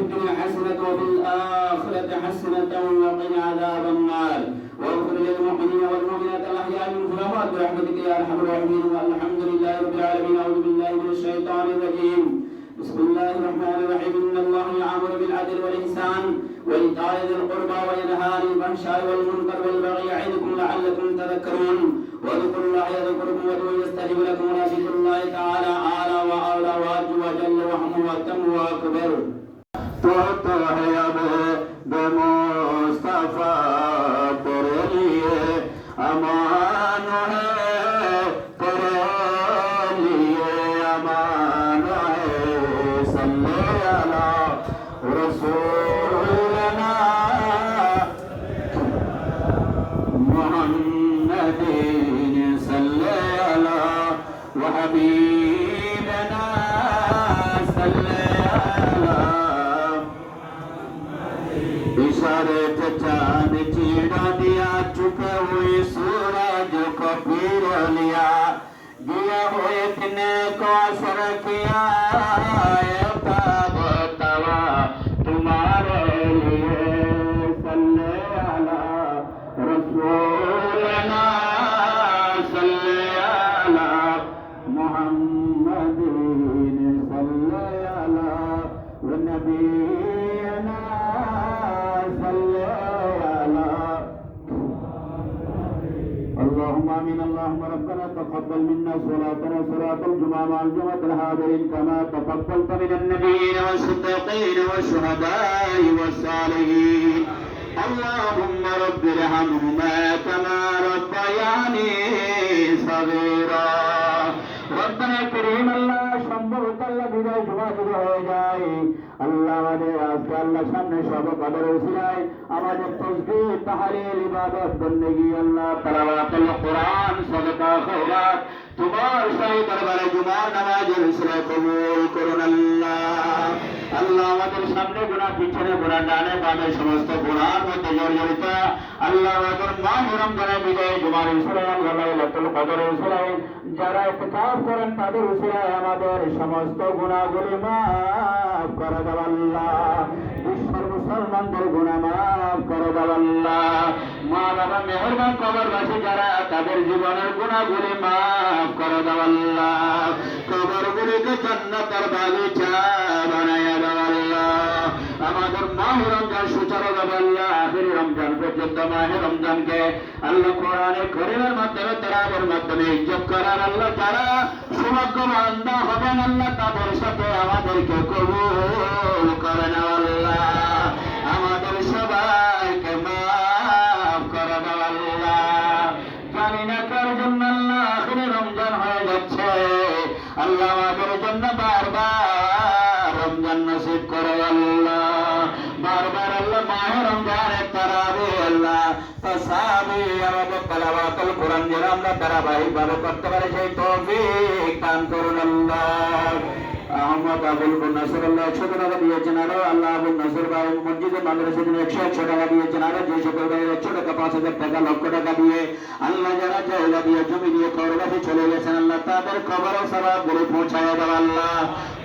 الدنيا حسنة وفي الآخرة حسنة وقنا عذاب النار واغفر للمؤمنين والمؤمنات الأحياء منهم والأموات برحمتك يا أرحم الراحمين والحمد لله رب العالمين. أعوذ بالله من الشيطان الرجيم. بسم الله الرحمن الرحيم. إن الله يأمر بالعدل والإحسان وإيتاء ذي القربى وينهى عن الفحشاء والمنكر والبغي يعظكم لعلكم تذكرون واذكروا الله يذكركم وادعوه يستجب لكم ولذكر الله تعالى أعلى وأعلى وأجل وجل وأعظم وأتم وأكبر. तो है अब मुस्तफा तेरे लिए अमान है, तेरे लिए अमान है। सल्ले अला रसूलना मुहम्मदीन सल्ले अला व हबीबना सल्ले इशारत चांद चीड़ा दिया चुके हुए सूरज को पीर लिया दिया हुए इतने को असर किया तवा तुम्हारे लिए सल्ले अला रसूलना सल्ले अला मुहम्मदीन सल्ले अला नबी اللهم آمين. اللهم ربنا تقبل منا صلاتنا صلاة الجمعة مع الجمعة الحاضرين كما تقبلت من النبيين والصديقين والشهداء والصالحين. اللهم رب ارحمهما كما ربياني صغيرا. ربنا كريم الله সম্ভবত আল্লাহ বিদায় জমা শুরু হয়ে যায়। আল্লাহ আমাদের আজকে আল্লাহ সামনে সব কদর উসিলায় আমাদের তাসবিহ তাহলিল ইবাদত বন্দেগী আল্লাহ তেলাওয়াতুল কোরআন সাদকা খৈরাত তোমার শাহী দরবারে জুমার নামাজের উসিলায় কবুল করুন আল্লাহ। আল্লাহ আমাদের সামনে গুনাহ পিছনে গুনাহ ডানে বামে সমস্ত গুনাহর মধ্যে জড়িত আল্লাহ আমাদের মাহ রমজানের বিদায় জুমার উসিলায় লাইলাতুল কদরের উসিলায় যারা ইতিকাফ করেন তাদের উসিলায় আমাদের সমস্ত গুনাহগুলি মাফ করে দাও আল্লাহ। বিশ্বের মুসলমানদের গুনাহ মাফ করে দাও আল্লাহ। মা বাবা মেহেরবান কবরবাসী যারা তাদের জীবনের গুনাহগুলি মাফ করে দাও আল্লাহ। কবরগুলিকে জান্নাতের বাগিচা বানায়া দাও আল্লাহ। আমাদের মাহ রমজান সুচারু দাও আল্লাহ। আখিরি রমজান পর্যন্ত মাহে রমজানকে আল্লাহ কোরআনে কারীমের মাধ্যমে তেলাওয়াতের মাধ্যমে ইজ্জত করার আল্লাহ যারা সৌভাগ্যবান হবেন আল্লাহ তাদের সাথে আমাদেরকে কবুল করেন আল্লাহ। আমাদের সবাইকে মাফ করে দাও আল্লাহ। জানি না কার জন্য আল্লাহ আখিরি রমজান হয়ে যাচ্ছে আল্লাহ আমাদের জন্য বারবার রমজান নসিব করে আল্লাহ। বারবার আল্লাহ মাহে রমজানের তারাবি আল্লাহ তাসাবি আমাদের তেলাওয়াতুল কোরআন যেন আমরা ধারাবাহিকভাবে করতে পারি সেই তৌফিক দান করুন আল্লাহ। আহমদ আবুল নাসরুল্লাহ 100 টাকা দিয়েছেন আরো আল্লাহ আবুল নাসর ভাই মসজিদে মাদ্রাসার জন্য 100 টাকা দিয়েছেন আরো যে সকল ভাই 100 টাকা 5000 টাকা লক্ষ টাকা দিয়ে আল্লাহ যারা জায়গা দিয়ে জমি দিয়ে কবরবাসী চলে গেছেন আল্লাহ তাদের কবর ও সওয়াব গুলো পৌঁছায় দাও আল্লাহ।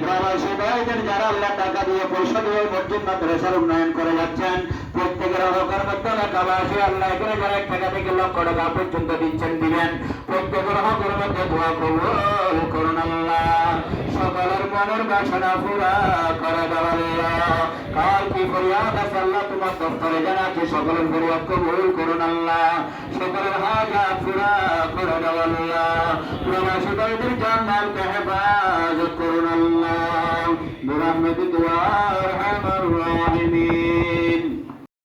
প্রবাসী ভাইদের যারা আল্লাহ টাকা দিয়ে পয়সা দিয়ে মসজিদ মাদ্রাসার উন্নয়ন করে যাচ্ছেন প্রত্যেকের হকের মধ্যে এলাকাবাসী আল্লাহ এখানে যারা 1 টাকা থেকে লক্ষ টাকা পর্যন্ত দিচ্ছেন দিবেন প্রত্যেকের হকের মধ্যে দোয়া কবুল করুন আল্লাহ। সকলের মনের বাসনা পুরা করে দাও আল্লাহ। কাল কি ফরিয়াদ আছে আল্লাহ তোমার দপ্তরে জানাচ্ছি সকলের ফরিয়াদ কবুল করুন আল্লাহ। সকলের হাজাত পুরা করে দাও আল্লাহ। প্রবাসী ভাইদের জান মালকে হেফাজত করুন আল্লাহ। বিরহমতিকা ইয়া আরহামার রাহিমিন।